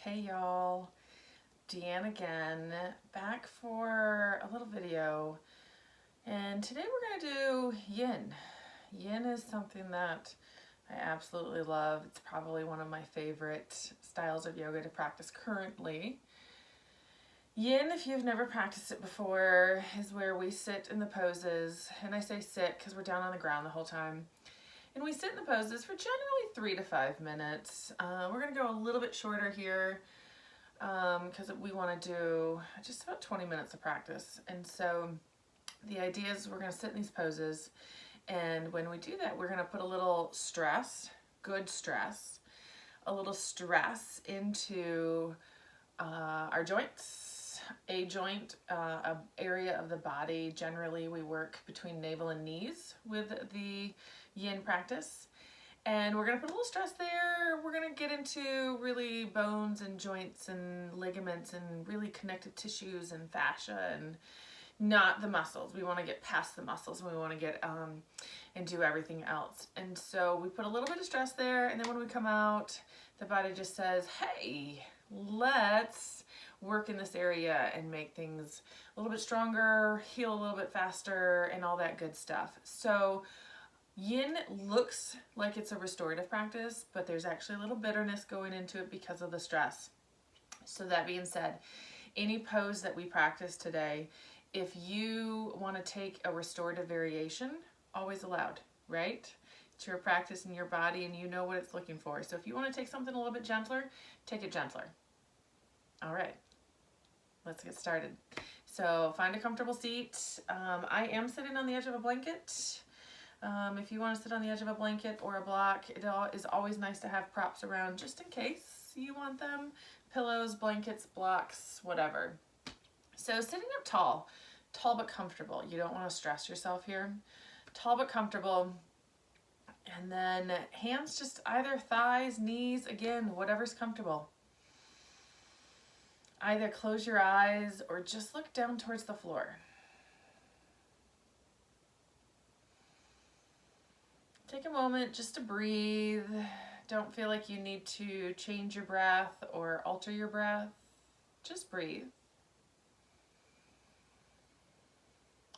Hey y'all, Deanne again, back for a little video, and today we're going to do Yin. Yin is something that I absolutely love. It's probably one of my favorite styles of yoga to practice currently. Yin, if you've never practiced it before, is where we sit in the poses, and I say sit because we're down on the ground the whole time. And we sit in the poses for generally 3 to 5 minutes. We're going to go a little bit shorter here because we want to do just about 20 minutes of practice. And so the idea is we're going to sit in these poses, and when we do that, we're going to put a little stress, good stress, a little stress into our joints, a joint, a area of the body. Generally, we work between navel and knees with the Yin practice. And we're gonna put a little stress there. We're gonna get into really bones and joints and ligaments and really connective tissues and fascia, and not the muscles. We wanna get past the muscles, and we wanna get and do everything else. And so we put a little bit of stress there, and then when we come out, the body just says, hey, let's work in this area and make things a little bit stronger, heal a little bit faster, and all that good stuff. So Yin looks like it's a restorative practice, but there's actually a little bitterness going into it because of the stress. So that being said, any pose that we practice today, if you want to take a restorative variation, always allowed, right? It's your practice in your body and you know what it's looking for. So if you want to take something a little bit gentler, take it gentler. All right, let's get started. So find a comfortable seat. I am sitting on the edge of a blanket. If you want to sit on the edge of a blanket or a block, it is always nice to have props around just in case you want them. Pillows, blankets, blocks, whatever. So sitting up tall but comfortable. You don't want to stress yourself here. Tall but comfortable. And then hands just either thighs, knees, again, whatever's comfortable. Either close your eyes or just look down towards the floor. Take a moment just to breathe. Don't feel like you need to change your breath or alter your breath. Just breathe.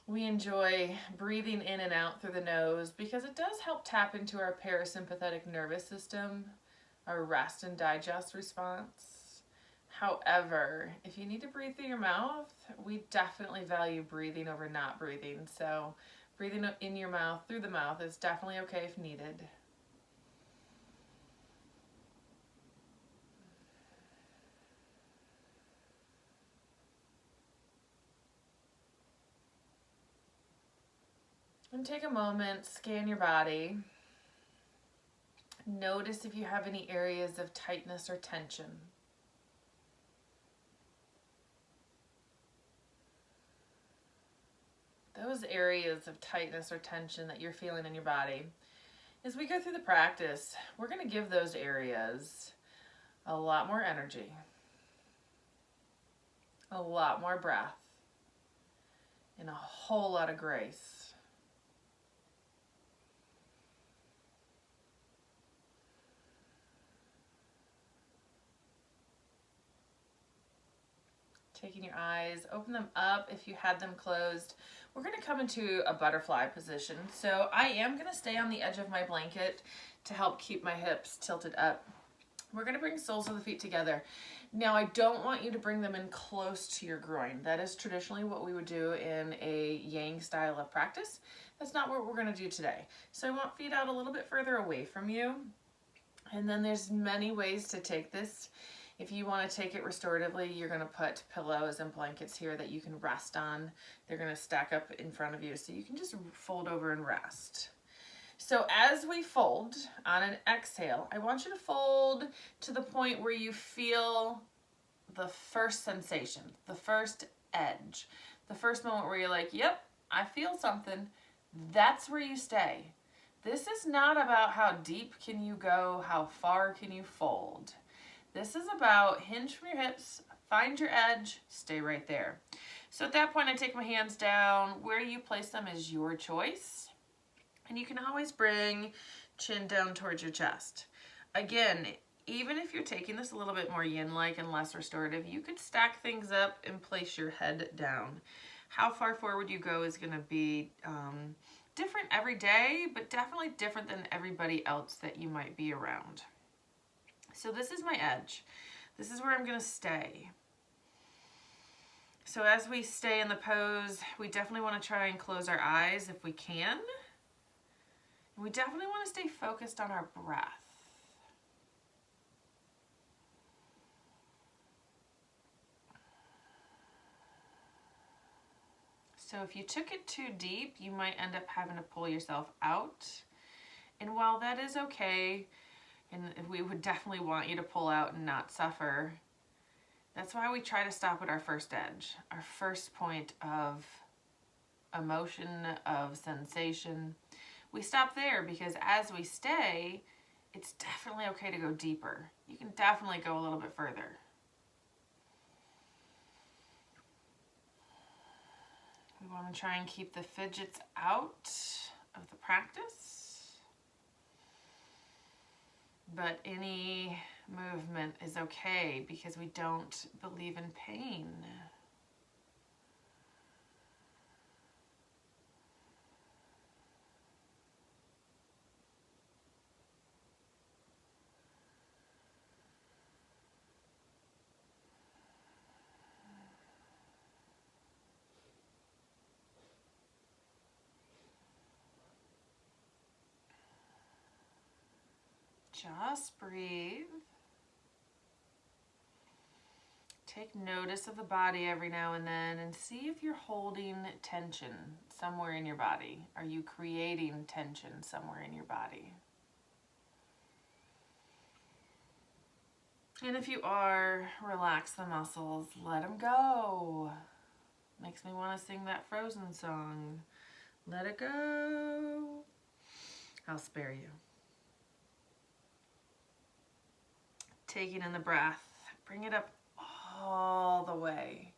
We enjoy breathing in and out through the nose because it does help tap into our parasympathetic nervous system, our rest and digest response. However, if you need to breathe through your mouth, we definitely value breathing over not breathing. So breathing in your mouth, through the mouth, is definitely okay if needed. And take a moment, scan your body. Notice if you have any areas of tightness or tension. Those areas of tightness or tension that you're feeling in your body. As we go through the practice, we're going to give those areas a lot more energy, a lot more breath, and a whole lot of grace. Taking your eyes, open them up if you had them closed. We're going to come into a butterfly position. So I am going to stay on the edge of my blanket to help keep my hips tilted up. We're going to bring soles of the feet together. Now I don't want you to bring them in close to your groin. That is traditionally what we would do in a yang style of practice. That's not what we're going to do today. So I want feet out a little bit further away from you. And then there's many ways to take this. If you want to take it restoratively, you're going to put pillows and blankets here that you can rest on. They're going to stack up in front of you, so you can just fold over and rest. So as we fold on an exhale, I want you to fold to the point where you feel the first sensation, the first edge, the first moment where you're like, yep, I feel something. That's where you stay. This is not about how deep can you go, how far can you fold. This is about hinge from your hips, find your edge, stay right there. So at that point, I take my hands down. Where you place them is your choice. And you can always bring chin down towards your chest. Again, even if you're taking this a little bit more yin-like and less restorative, you could stack things up and place your head down. How far forward you go is going to be different every day, but definitely different than everybody else that you might be around. So this is my edge. This is where I'm going to stay. So as we stay in the pose, we definitely want to try and close our eyes if we can. And we definitely want to stay focused on our breath. So if you took it too deep, you might end up having to pull yourself out. And while that is okay, and we would definitely want you to pull out and not suffer, that's why we try to stop at our first edge, our first point of emotion, of sensation. We stop there because as we stay, it's definitely okay to go deeper. You can definitely go a little bit further. We want to try and keep the fidgets out of the practice. But any movement is okay because we don't believe in pain. Just breathe. Take notice of the body every now and then and see if you're holding tension somewhere in your body. Are you creating tension somewhere in your body? And if you are, relax the muscles, let them go. Makes me want to sing that Frozen song. Let it go. I'll spare you. Taking in the breath, bring it up all the way.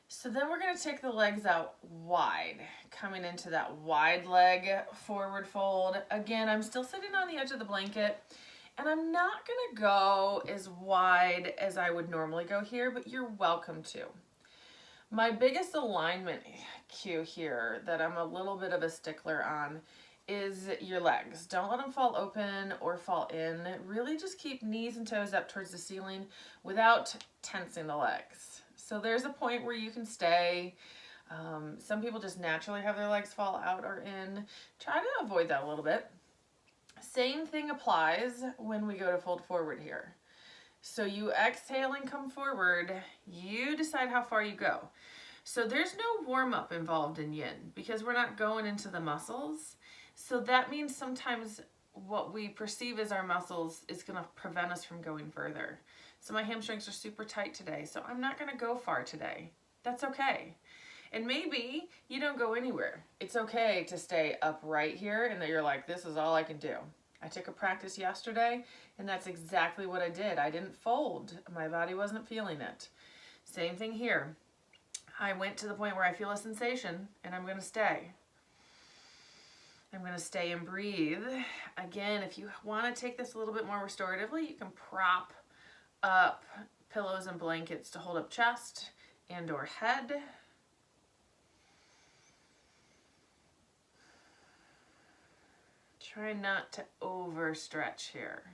So then we're going to take the legs out wide, coming into that wide leg forward fold. Again, I'm still sitting on the edge of the blanket, and I'm not going to go as wide as I would normally go here, but you're welcome to. My biggest alignment cue here that I'm a little bit of a stickler on is your legs. Don't let them fall open or fall in. Really just keep knees and toes up towards the ceiling without tensing the legs. So there's a point where you can stay. Some people just naturally have their legs fall out or in. Try to avoid that a little bit. Same thing applies when we go to fold forward here. So you exhale and come forward. You decide how far you go. So there's no warm-up involved in yin because we're not going into the muscles. So that means sometimes what we perceive as our muscles is going to prevent us from going further. So my hamstrings are super tight today, so I'm not going to go far today. That's okay. And maybe you don't go anywhere. It's okay to stay upright here and that you're like, this is all I can do. I took a practice yesterday and that's exactly what I did. I didn't fold. My body wasn't feeling it. Same thing here. I went to the point where I feel a sensation and I'm going to stay. I'm going to stay and breathe. Again, if you want to take this a little bit more restoratively, you can prop up pillows and blankets to hold up chest and or head. Try not to overstretch here.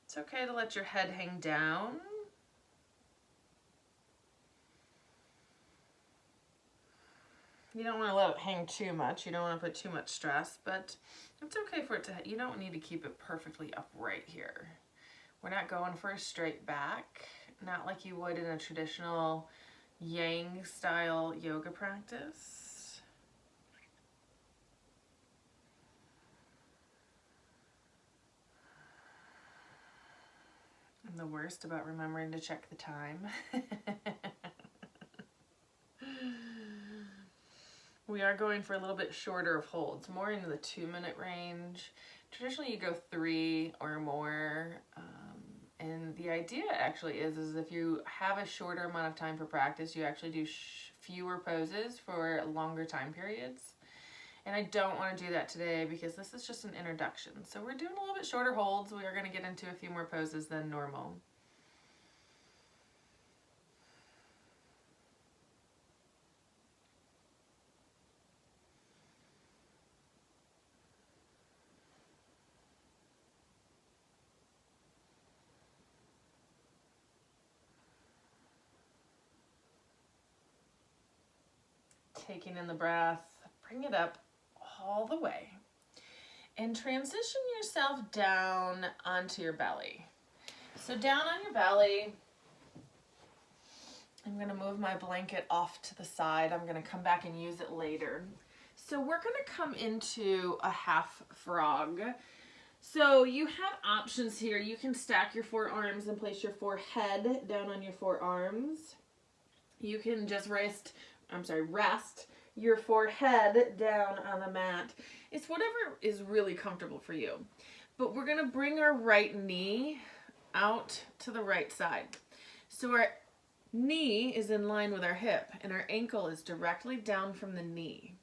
It's okay to let your head hang down. You don't want to let it hang too much. You don't want to put too much stress, but it's okay for it to, you don't need to keep it perfectly upright here. We're not going for a straight back, not like you would in a traditional yang style yoga practice. And the worst about remembering to check the time. We are going for a little bit shorter of holds, more into the 2-minute range. Traditionally you go 3 or more. And the idea actually is if you have a shorter amount of time for practice, you actually do fewer poses for longer time periods. And I don't want to do that today because this is just an introduction. So we're doing a little bit shorter holds. We are going to get into a few more poses than normal. Taking in the breath, bring it up all the way. And transition yourself down onto your belly. So down on your belly, I'm going to move my blanket off to the side. I'm going to come back and use it later. So we're going to come into a half frog. So you have options here. You can stack your forearms and place your forehead down on your forearms. You can just rest your forehead down on the mat. It's whatever is really comfortable for you. But we're going to bring our right knee out to the right side. So our knee is in line with our hip and our ankle is directly down from the knee.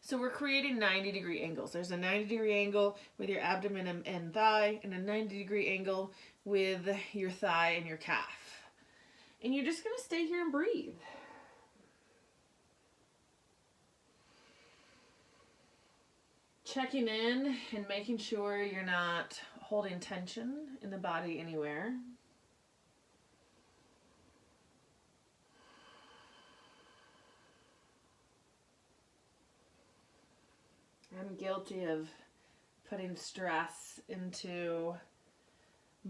So we're creating 90-degree angles. There's a 90-degree angle with your abdomen and thigh, and a 90-degree angle with your thigh and your calf. And you're just going to stay here and breathe. Checking in and making sure you're not holding tension in the body anywhere. I'm guilty of putting stress into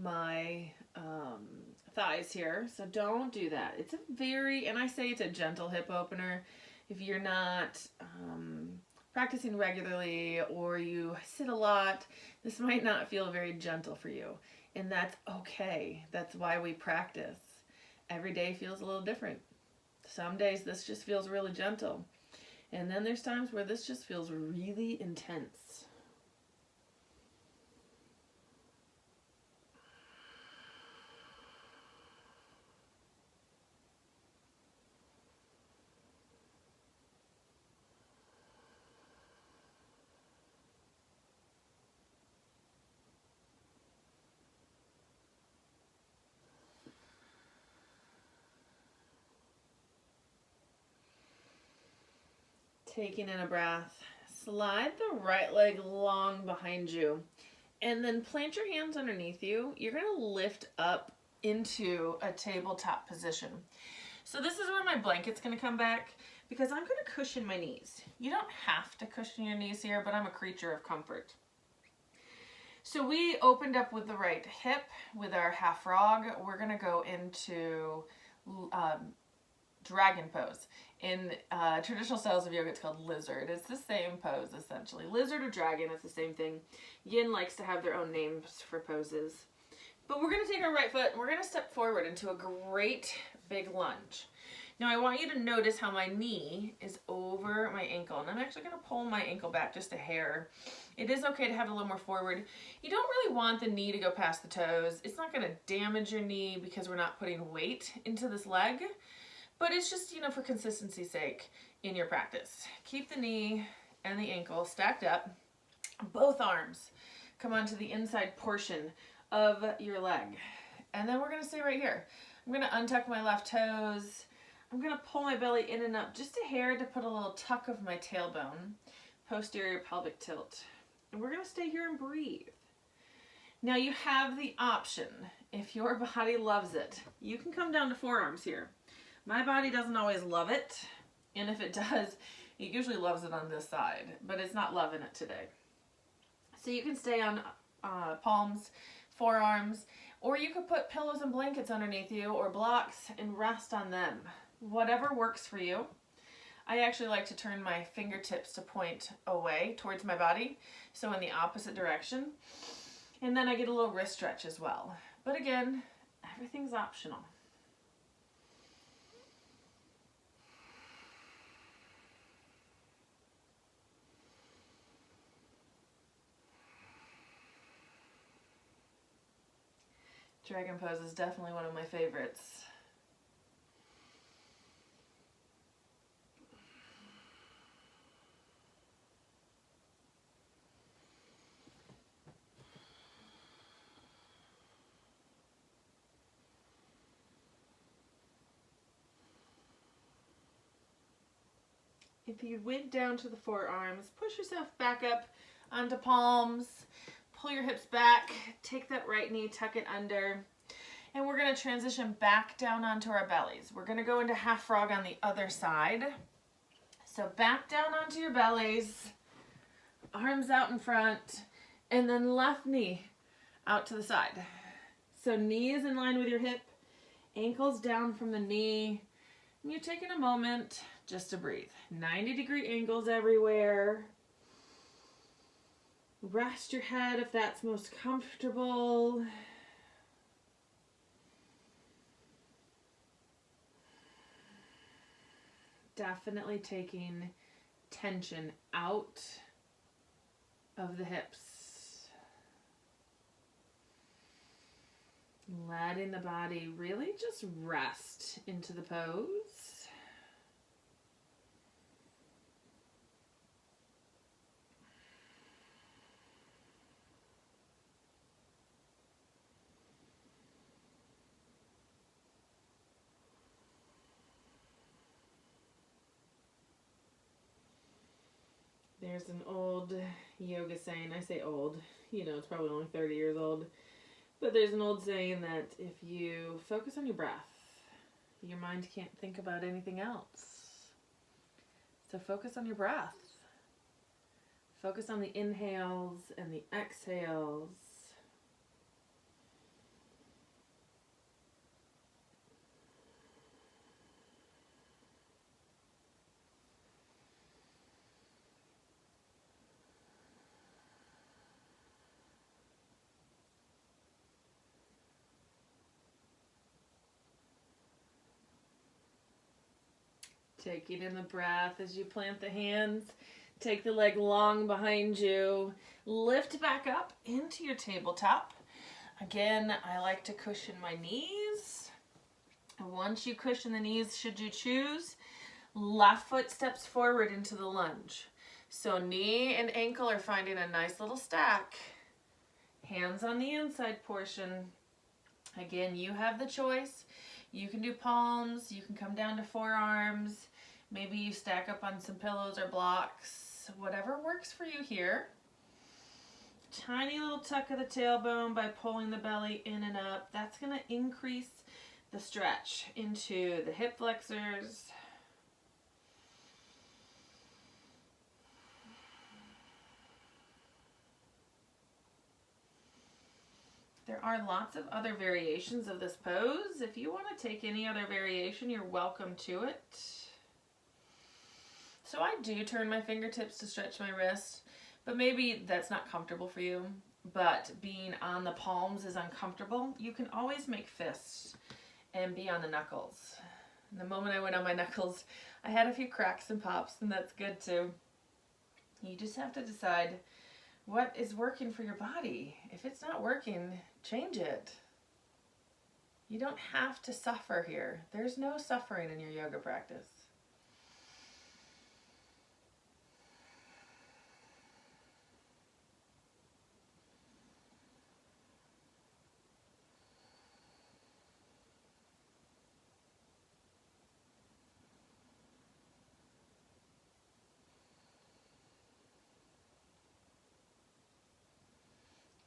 my thighs here, so don't do that. It's and I say it's a gentle hip opener. If you're not practicing regularly or you sit a lot, this might not feel very gentle for you, and that's okay. That's why we practice. Every day feels a little different. Some days this just feels really gentle. And then there's times where this just feels really intense. Taking in a breath, slide the right leg long behind you, and then plant your hands underneath you. You're going to lift up into a tabletop position. So this is where my blanket's going to come back because I'm going to cushion my knees. You don't have to cushion your knees here, but I'm a creature of comfort. So we opened up with the right hip with our half frog. We're going to go into dragon pose. In traditional styles of yoga, it's called lizard. It's the same pose, essentially. Lizard or dragon, it's the same thing. Yin likes to have their own names for poses. But we're going to take our right foot and we're going to step forward into a great big lunge. Now I want you to notice how my knee is over my ankle, and I'm actually going to pull my ankle back just a hair. It is okay to have it a little more forward. You don't really want the knee to go past the toes. It's not going to damage your knee because we're not putting weight into this leg. But it's just, for consistency's sake in your practice. Keep the knee and the ankle stacked up. Both arms come onto the inside portion of your leg. And then we're going to stay right here. I'm going to untuck my left toes. I'm going to pull my belly in and up just a hair to put a little tuck of my tailbone. Posterior pelvic tilt. And we're going to stay here and breathe. Now you have the option, if your body loves it, you can come down to forearms here. My body doesn't always love it, and if it does, it usually loves it on this side, but it's not loving it today. So you can stay on palms, forearms, or you could put pillows and blankets underneath you or blocks and rest on them. Whatever works for you. I actually like to turn my fingertips to point away towards my body, so in the opposite direction. And then I get a little wrist stretch as well. But again, everything's optional. Dragon pose is definitely one of my favorites. If you went down to the forearms, push yourself back up onto palms, pull your hips back, take that right knee, tuck it under, and we're going to transition back down onto our bellies. We're going to go into half frog on the other side. So back down onto your bellies, arms out in front, and then left knee out to the side. So knee is in line with your hip, ankles down from the knee, and you're taking a moment just to breathe. 90-degree angles everywhere. Rest your head if that's most comfortable. Definitely taking tension out of the hips. Letting the body really just rest into the pose. There's an old yoga saying, I say old, you know, it's probably only 30 years old, but there's an old saying that if you focus on your breath, your mind can't think about anything else. So focus on your breath. Focus on the inhales and the exhales. Taking in the breath as you plant the hands. Take the leg long behind you. Lift back up into your tabletop. Again, I like to cushion my knees. Once you cushion the knees, should you choose, left foot steps forward into the lunge. So knee and ankle are finding a nice little stack. Hands on the inside portion. Again, you have the choice. You can do palms, you can come down to forearms. Maybe you stack up on some pillows or blocks, whatever works for you here. Tiny little tuck of the tailbone by pulling the belly in and up. That's going to increase the stretch into the hip flexors. There are lots of other variations of this pose. If you want to take any other variation, you're welcome to it. So I do turn my fingertips to stretch my wrist, but maybe that's not comfortable for you. But being on the palms is uncomfortable. You can always make fists and be on the knuckles. And the moment I went on my knuckles, I had a few cracks and pops, and that's good too. You just have to decide what is working for your body. If it's not working, change it. You don't have to suffer here. There's no suffering in your yoga practice.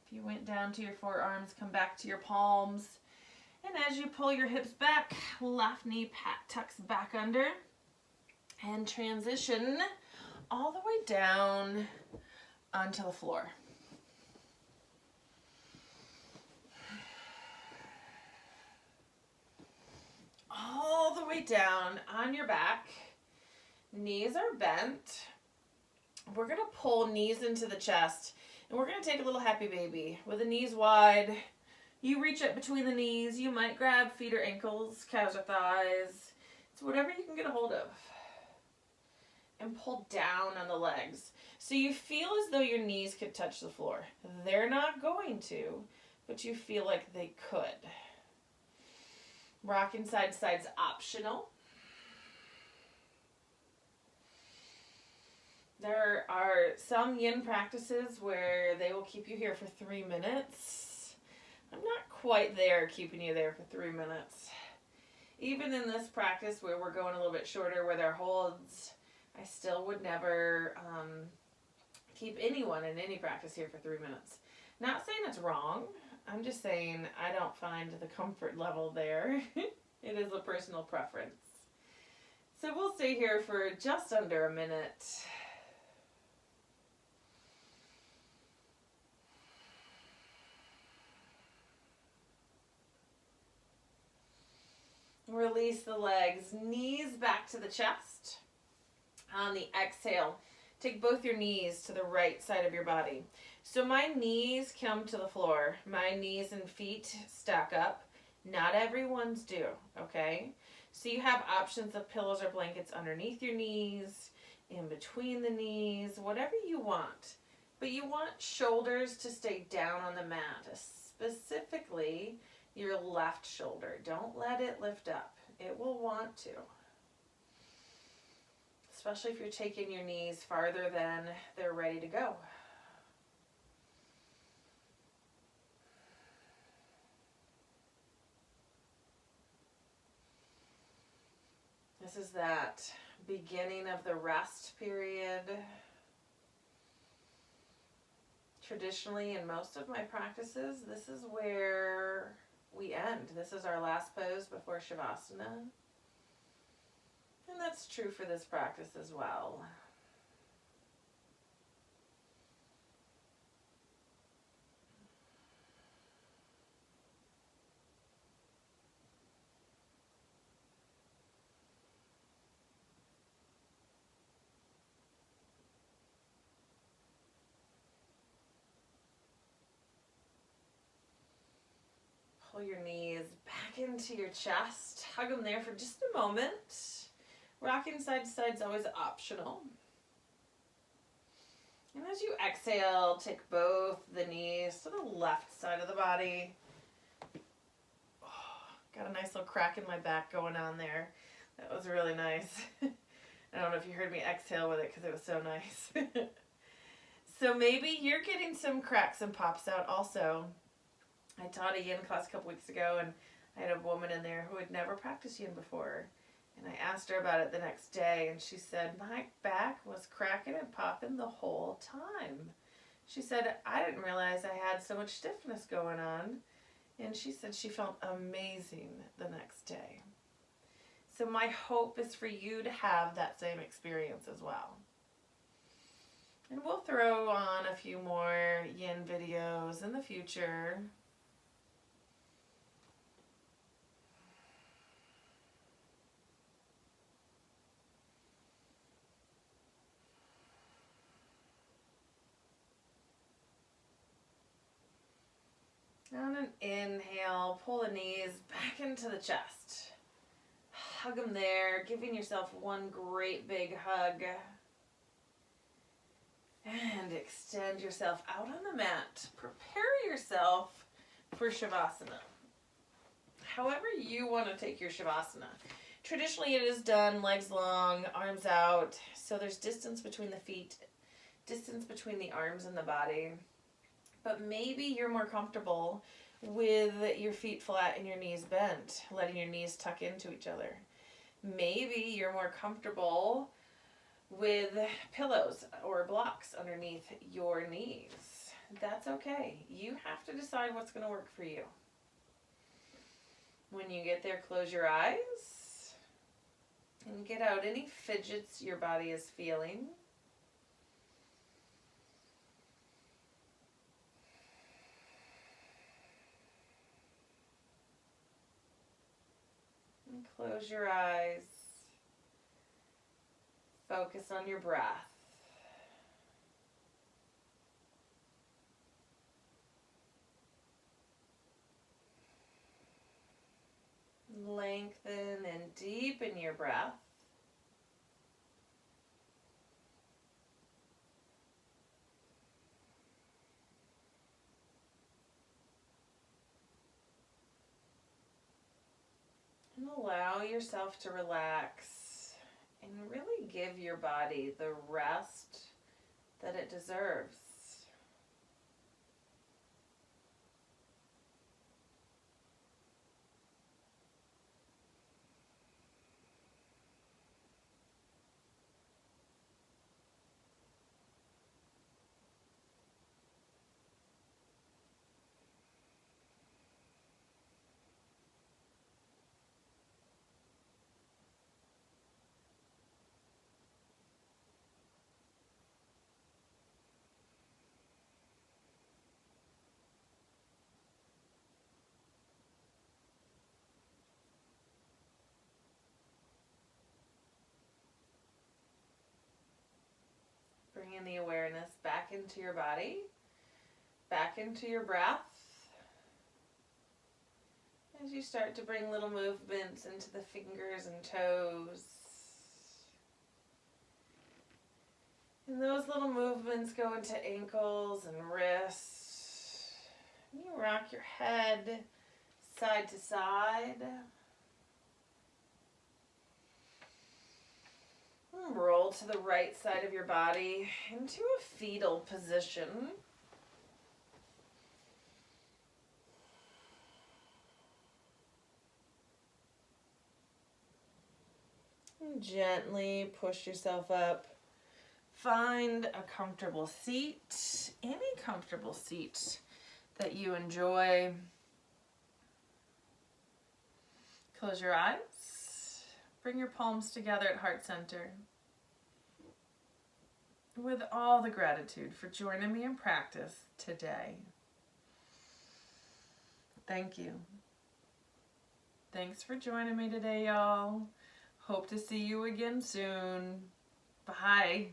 You went down to your forearms, come back to your palms, and as you pull your hips back, left knee tucks back under, and transition all the way down onto the floor. All the way down on your back, knees are bent. We're going to pull knees into the chest. And we're going to take a little happy baby with the knees wide. You reach up between the knees. You might grab feet or ankles, calves or thighs. It's whatever you can get a hold of. And pull down on the legs. So you feel as though your knees could touch the floor. They're not going to, but you feel like they could. Rocking side to side's optional. There are some yin practices where they will keep you here for 3 minutes. I'm not quite there keeping you there for 3 minutes. Even in this practice where we're going a little bit shorter with our holds, I still would never keep anyone in any practice here for 3 minutes. Not saying it's wrong. I'm just saying I don't find the comfort level there. It is a personal preference. So we'll stay here for just under a minute. Release the legs, knees back to the chest. On the exhale, take both your knees to the right side of your body. So my knees come to the floor. My knees and feet stack up. Not everyone's do, okay? So you have options of pillows or blankets underneath your knees, in between the knees, whatever you want. But you want shoulders to stay down on the mat, specifically your left shoulder. Don't let it lift up. It will want to. Especially if you're taking your knees farther than they're ready to go. This is that beginning of the rest period. Traditionally, in most of my practices, this is where we end. This is our last pose before Shavasana. And that's true for this practice as well. Pull your knees back into your chest. Hug them there for just a moment. Rocking side to side is always optional. And as you exhale, take both the knees to the left side of the body. Oh, got a nice little crack in my back going on there. That was really nice. I don't know if you heard me exhale with it because it was so nice. So maybe you're getting some cracks and pops out also. I taught a yin class a couple weeks ago, and I had a woman in there who had never practiced yin before. And I asked her about it the next day, and she said, my back was cracking and popping the whole time. She said, I didn't realize I had so much stiffness going on. And she said she felt amazing the next day. So my hope is for you to have that same experience as well. And we'll throw on a few more yin videos in the future. On an inhale, pull the knees back into the chest. Hug them there, giving yourself one great big hug. And extend yourself out on the mat. Prepare yourself for Shavasana. However you want to take your Shavasana. Traditionally it is done legs long, arms out. So there's distance between the feet, distance between the arms and the body. But maybe you're more comfortable with your feet flat and your knees bent, letting your knees tuck into each other. Maybe you're more comfortable with pillows or blocks underneath your knees. That's okay. You have to decide what's going to work for you. When you get there, close your eyes and get out any fidgets your body is feeling. And close your eyes. Focus on your breath. Lengthen and deepen your breath. And allow yourself to relax and really give your body the rest that it deserves. bringing the awareness back into your body, back into your breath. As you start to bring little movements into the fingers and toes. And those little movements go into ankles and wrists. And you rock your head side to side. And roll to the right side of your body into a fetal position. And gently push yourself up. Find a comfortable seat, any comfortable seat that you enjoy. Close your eyes. Bring your palms together at heart center. With all the gratitude for joining me in practice today. Thank you. Thanks for joining me today, y'all. Hope to see you again soon. Bye.